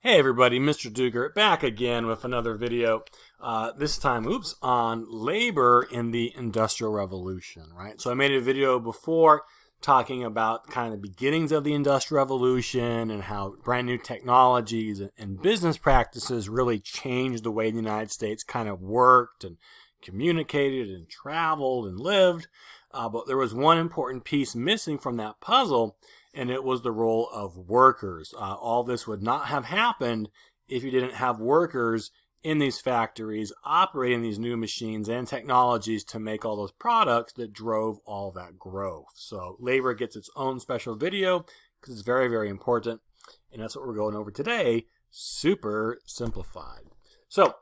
Hey everybody, Mr. Duger back again with another video. This time, on labor in the Industrial Revolution, right? So I made a video before talking about kind of the beginnings of the Industrial Revolution and how brand new technologies and business practices really changed the way the United States kind of worked and communicated and traveled and lived. But there was one important piece missing from that puzzle, and it was the role of workers. All this would not have happened if you didn't have workers in these factories operating these new machines and technologies to make all those products that drove all that growth. So labor gets its own special video because it's very, very important, and that's what we're going over today, super simplified. So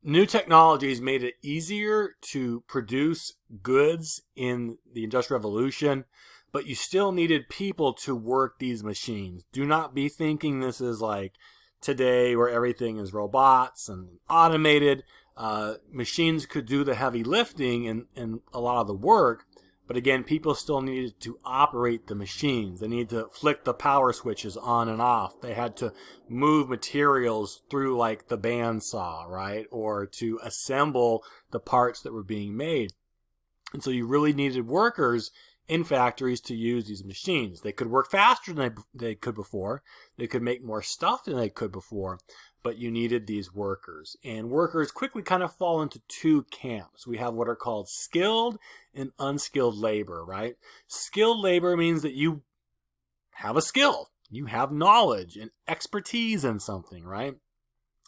new technologies made it easier to produce goods in the Industrial Revolution, but you still needed people to work these machines. Do not be thinking this is like today where everything is robots and automated. Machines could do the heavy lifting and a lot of the work, but again, people still needed to operate the machines. They needed to flick the power switches on and off. They had to move materials through like the bandsaw, right? Or to assemble the parts that were being made. And so you really needed workers in factories to use these machines. They could work faster than they could before. They could make more stuff than they could before, but you needed these workers. And workers quickly kind of fall into two camps. We have what are called skilled and unskilled labor, right? Skilled labor means that you have a skill. You have knowledge and expertise in something, right?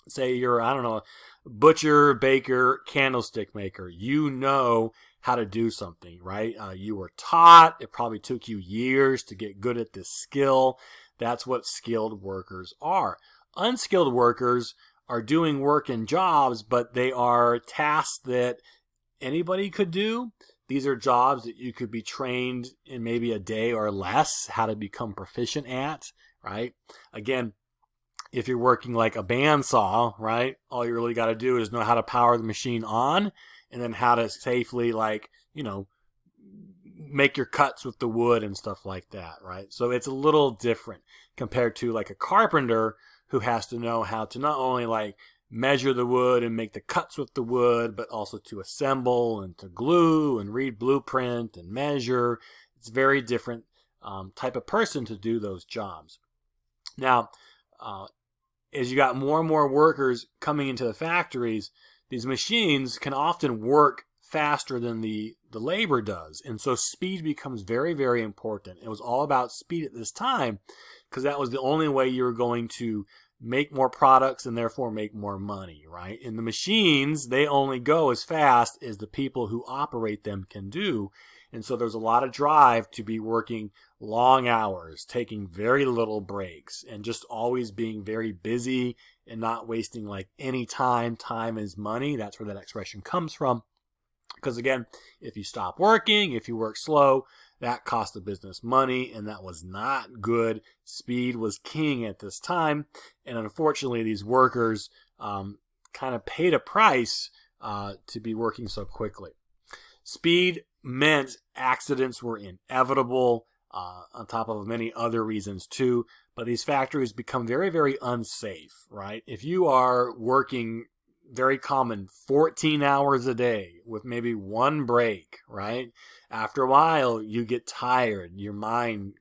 Say you're, I don't know, butcher, baker, candlestick maker. You know how to do something, right? You were taught. It probably took you years to get good at this skill. That's what skilled workers are. Unskilled workers are doing work in jobs, but they are tasks that anybody could do. These are jobs that you could be trained in maybe a day or less how to become proficient at, right? Again, if you're working like a bandsaw, right, all you really got to do is know how to power the machine on and then how to safely, like, you know, make your cuts with the wood and stuff like that, right? So it's a little different compared to like a carpenter who has to know how to not only like measure the wood and make the cuts with the wood, but also to assemble and to glue and read blueprint and measure. It's a very different type of person to do those jobs. Now, as you got more and more workers coming into the factories, these machines can often work faster than the labor does. And so speed becomes very, very important. It was all about speed at this time because that was the only way you were going to make more products and therefore make more money, right? And the machines, they only go as fast as the people who operate them can do. And so there's a lot of drive to be working long hours, taking very little breaks, and just always being very busy and not wasting like any time. Time is money. That's where that expression comes from. Because again, if you stop working, if you work slow, that cost the business money, and that was not good. Speed was king at this time, and unfortunately, these workers kind of paid a price to be working so quickly. Speed meant accidents were inevitable, on top of many other reasons too, but these factories become very, very unsafe, right? If you are working very common 14 hours a day with maybe one break, right? After a while, you get tired, your mind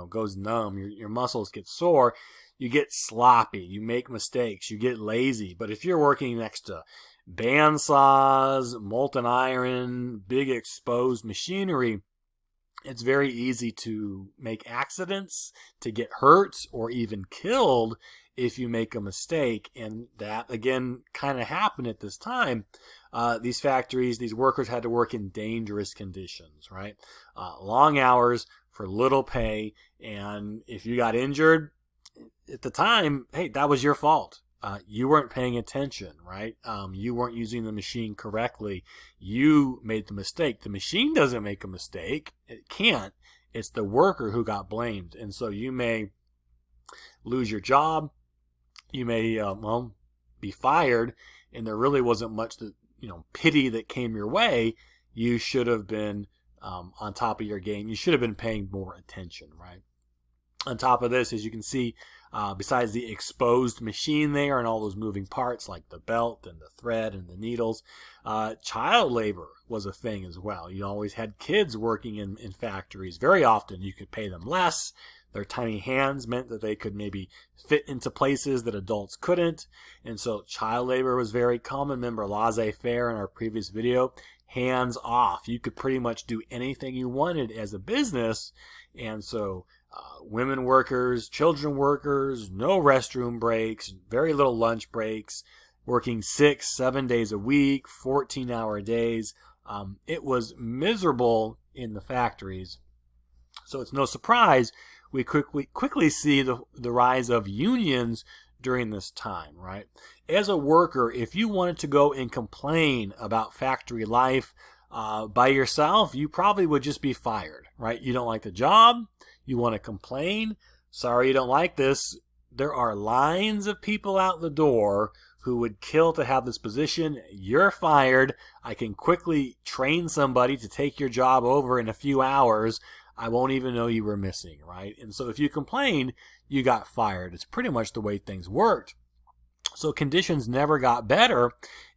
goes numb, your muscles get sore, you get sloppy, you make mistakes, you get lazy. But if you're working next to bandsaws, molten iron, big exposed machinery, it's very easy to make accidents, to get hurt, or even killed if you make a mistake. And that, again, kind of happened at this time. These factories, these workers had to work in dangerous conditions, right? Long hours for little pay. And if you got injured at the time, hey, that was your fault. You weren't paying attention, right? You weren't using the machine correctly. You made the mistake. The machine doesn't make a mistake. It can't. It's the worker who got blamed. And so you may lose your job. You may, be fired. And there really wasn't much pity that came your way. You should have been on top of your game. You should have been paying more attention, right? On top of this, as you can see, besides the exposed machine there and all those moving parts like the belt and the thread and the needles, child labor was a thing as well. You always had kids working in factories. Very often you could pay them less. Their tiny hands meant that they could maybe fit into places that adults couldn't. And so child labor was very common. Remember laissez-faire in our previous video? Hands off. You could pretty much do anything you wanted as a business. And so women workers, children workers, no restroom breaks, very little lunch breaks, working 6-7 days a week, 14-hour days. It was miserable in the factories. So it's no surprise we quickly see the rise of unions during this time, right? As a worker, if you wanted to go and complain about factory life by yourself, you probably would just be fired, right? You don't like the job. You want to complain. Sorry you don't like this. There are lines of people out the door who would kill to have this position. You're fired. I can quickly train somebody to take your job over in a few hours. I won't even know you were missing, right? And so if you complained, you got fired. It's pretty much the way things worked. So conditions never got better,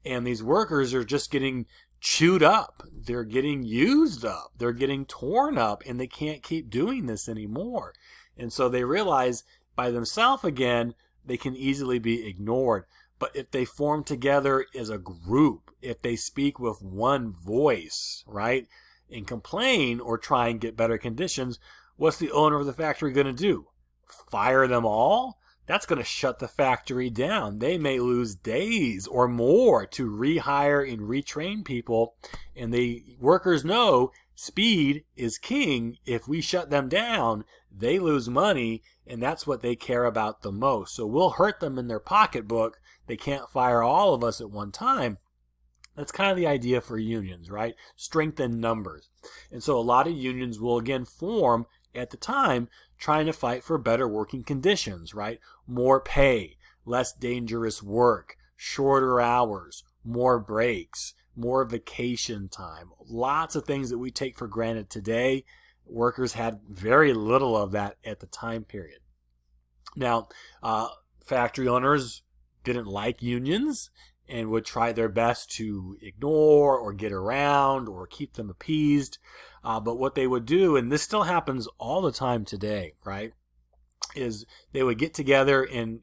and these workers are just getting chewed up. They're getting used up. They're getting torn up, and they can't keep doing this anymore. And so they realize by themselves again, they can easily be ignored. But if they form together as a group, if they speak with one voice, right, and complain or try and get better conditions, what's the owner of the factory going to do? Fire them all? That's going to shut the factory down. They may lose days or more to rehire and retrain people. And the workers know speed is king. If we shut them down, they lose money, and that's what they care about the most. So we'll hurt them in their pocketbook. They can't fire all of us at one time. That's kind of the idea for unions, right? Strength in numbers. And so a lot of unions will again form at the time trying to fight for better working conditions, right? More pay, less dangerous work, shorter hours, more breaks, more vacation time. Lots of things that we take for granted today. Workers had very little of that at the time period. Now, factory owners didn't like unions and would try their best to ignore or get around or keep them appeased. But what they would do, and this still happens all the time today, right, is they would get together and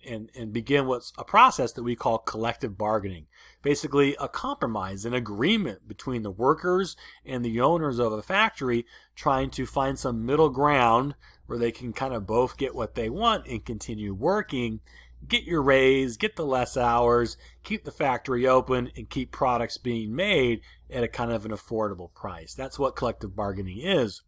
begin what's a process that we call collective bargaining. Basically a compromise, an agreement between the workers and the owners of a factory, trying to find some middle ground where they can kind of both get what they want and continue working, get your raise, get the less hours, keep the factory open, and keep products being made at a kind of an affordable price. That's what collective bargaining is.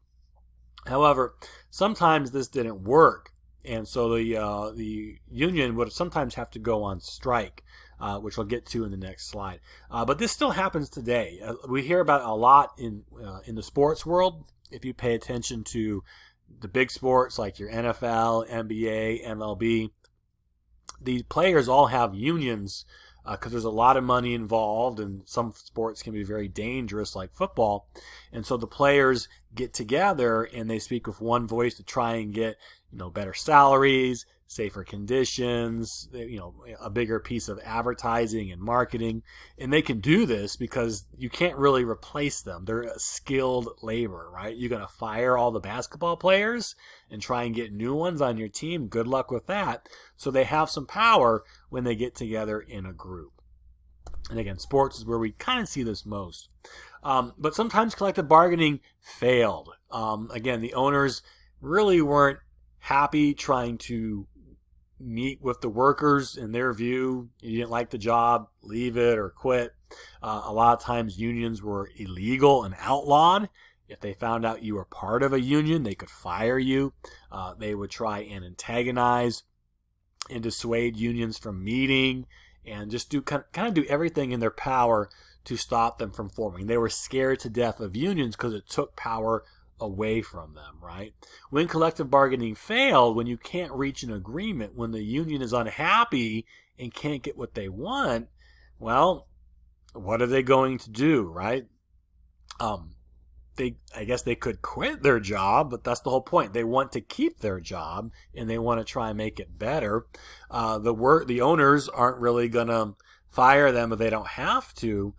However, sometimes this didn't work, and so the union would sometimes have to go on strike, which we'll get to in the next slide. But this still happens today. We hear about it a lot in the sports world. If you pay attention to the big sports like your NFL, NBA, MLB, the players all have unions because there's a lot of money involved, and some sports can be very dangerous like football. And so the players get together and they speak with one voice to try and get, better salaries, safer conditions, a bigger piece of advertising and marketing. And they can do this because you can't really replace them. They're skilled labor, right? You're going to fire all the basketball players and try and get new ones on your team. Good luck with that. So they have some power when they get together in a group. And again, sports is where we kind of see this most. But sometimes collective bargaining failed. Again, the owners really weren't happy trying to meet with the workers. In their view, you didn't like the job, leave it or quit. A lot of times unions were illegal and outlawed. If they found out you were part of a union, they could fire you. They would try and antagonize and dissuade unions from meeting, and just kind of do everything in their power to stop them from forming. They were scared to death of unions because it took power away from them, right? When collective bargaining failed, when you can't reach an agreement, when the union is unhappy and can't get what they want, well, what are they going to do, right? I guess they could quit their job, but that's the whole point. They want to keep their job and they want to try and make it better. The owners aren't really gonna fire them if they don't have to,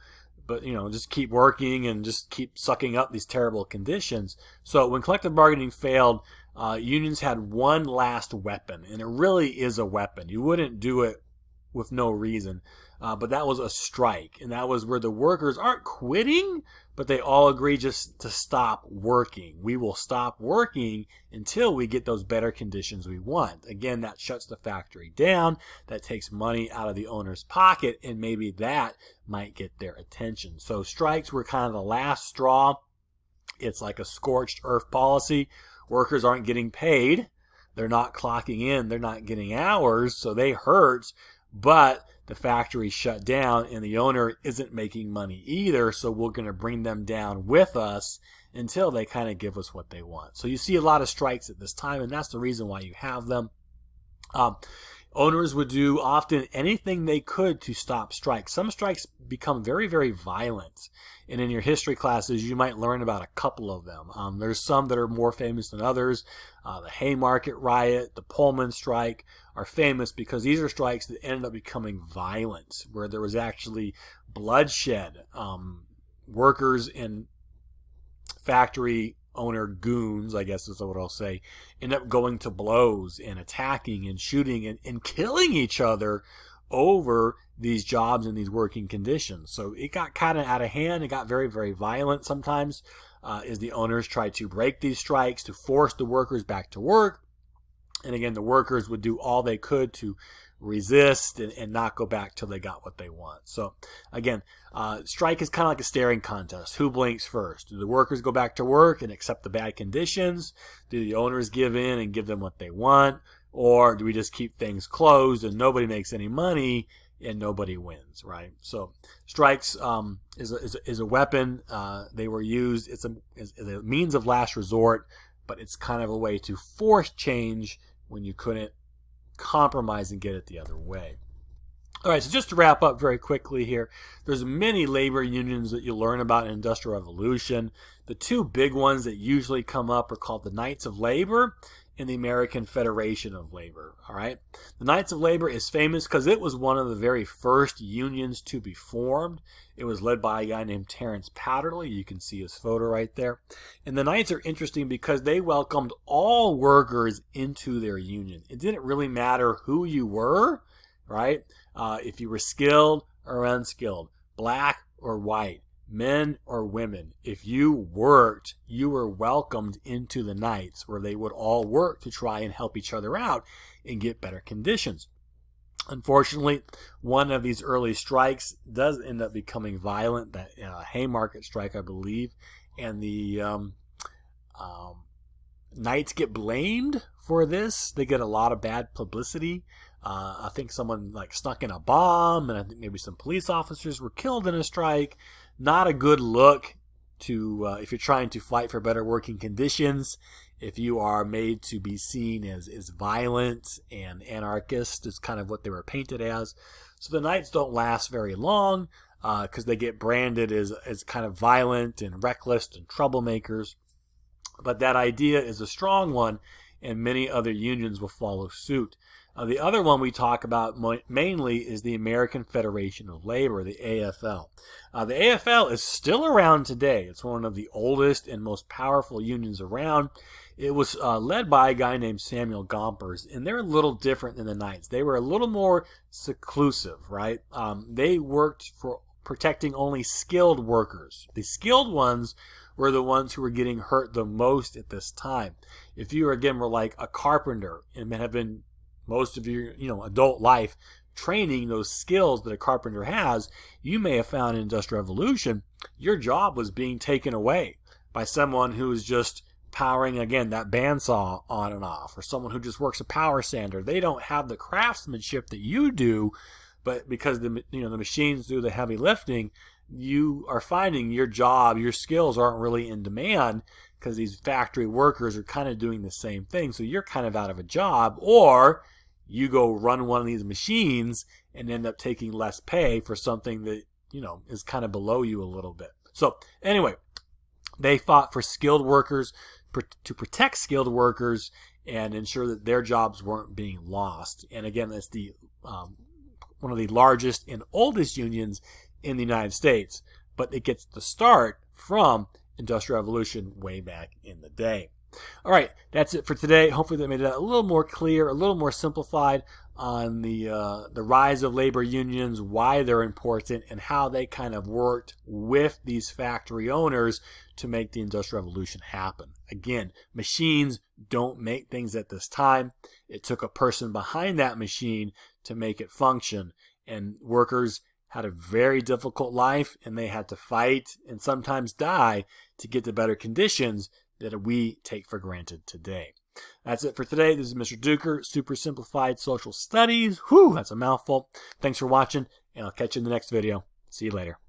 but just keep working and just keep sucking up these terrible conditions. So when collective bargaining failed, unions had one last weapon, and it really is a weapon. You wouldn't do it with no reason. But that was a strike, and that was where the workers aren't quitting, but they all agree just to stop working. We will stop working until we get those better conditions we want. Again, that shuts the factory down. That takes money out of the owner's pocket, and maybe that might get their attention. So strikes were kind of the last straw. It's like a scorched earth policy. Workers aren't getting paid. They're not clocking in. They're not getting hours, so they hurt. But the factory shut down and the owner isn't making money either, so we're going to bring them down with us until they kind of give us what they want. So you see a lot of strikes at this time, and that's the reason why you have them. Owners would do often anything they could to stop strikes. Some strikes become very, very violent. And in your history classes, you might learn about a couple of them. There's some that are more famous than others. The Haymarket riot, the Pullman strike are famous because these are strikes that ended up becoming violent, where there was actually bloodshed. Workers and factory owner goons, I guess is what I'll say, end up going to blows and attacking and shooting and killing each other over these jobs and these working conditions. So it got kind of out of hand. It got very, very violent sometimes as the owners tried to break these strikes to force the workers back to work. And again, the workers would do all they could to resist and not go back till they got what they want. So again, strike is kind of like a staring contest. Who blinks first? Do the workers go back to work and accept the bad conditions? Do the owners give in and give them what they want? Or do we just keep things closed and nobody makes any money and nobody wins, right? So strikes is a weapon. They were used. It's a means of last resort, but it's kind of a way to force change when you couldn't compromise and get it the other way. All right, so just to wrap up very quickly here, there's many labor unions that you learn about in Industrial Revolution. The two big ones that usually come up are called the Knights of Labor and the American Federation of Labor. All right, the Knights of Labor is famous because it was one of the very first unions to be formed. It was led by a guy named Terence Powderly. You can see his photo right there. And the Knights are interesting because they welcomed all workers into their union. It didn't really matter who you were, right? If you were skilled or unskilled, black or white, men or women, if you worked, you were welcomed into the Knights, where they would all work to try and help each other out and get better conditions. Unfortunately, one of these early strikes does end up becoming violent, that Haymarket strike, I believe, and the Knights get blamed for this. They get a lot of bad publicity. I think someone snuck in a bomb, and I think maybe some police officers were killed in a strike. Not a good look to if you're trying to fight for better working conditions. If you are made to be seen as violent and anarchist, is kind of what they were painted as. So the Knights don't last very long because they get branded as kind of violent and reckless and troublemakers. But that idea is a strong one, and many other unions will follow suit. The other one we talk about mainly is the American Federation of Labor, the AFL. The AFL is still around today. It's one of the oldest and most powerful unions around. It was led by a guy named Samuel Gompers, and they're a little different than the Knights. They were a little more seclusive, right? They worked for protecting only skilled workers. The skilled ones were the ones who were getting hurt the most at this time. If you, again, were like a carpenter and have been most of your adult life training those skills that a carpenter has, you may have found in Industrial Revolution your job was being taken away by someone who is just powering, again, that bandsaw on and off, or someone who just works a power sander. They don't have the craftsmanship that you do, but because the machines do the heavy lifting, you are finding your job, your skills aren't really in demand because these factory workers are kind of doing the same thing. So you're kind of out of a job, or you go run one of these machines and end up taking less pay for something that, is kind of below you a little bit. So anyway, They fought for skilled workers, to protect skilled workers and ensure that their jobs weren't being lost. And again, that's the one of the largest and oldest unions in the United States, but it gets the start from Industrial Revolution way back in the day. All right, that's it for today. Hopefully that made it a little more clear, a little more simplified on the rise of labor unions, why they're important, and how they kind of worked with these factory owners to make the Industrial Revolution happen. Again, machines don't make things at this time. It took a person behind that machine to make it function, and workers had a very difficult life, and they had to fight and sometimes die to get to better conditions that we take for granted today. That's it for today. This is Mr. Duker, Super Simplified Social Studies. Whew, that's a mouthful. Thanks for watching, and I'll catch you in the next video. See you later.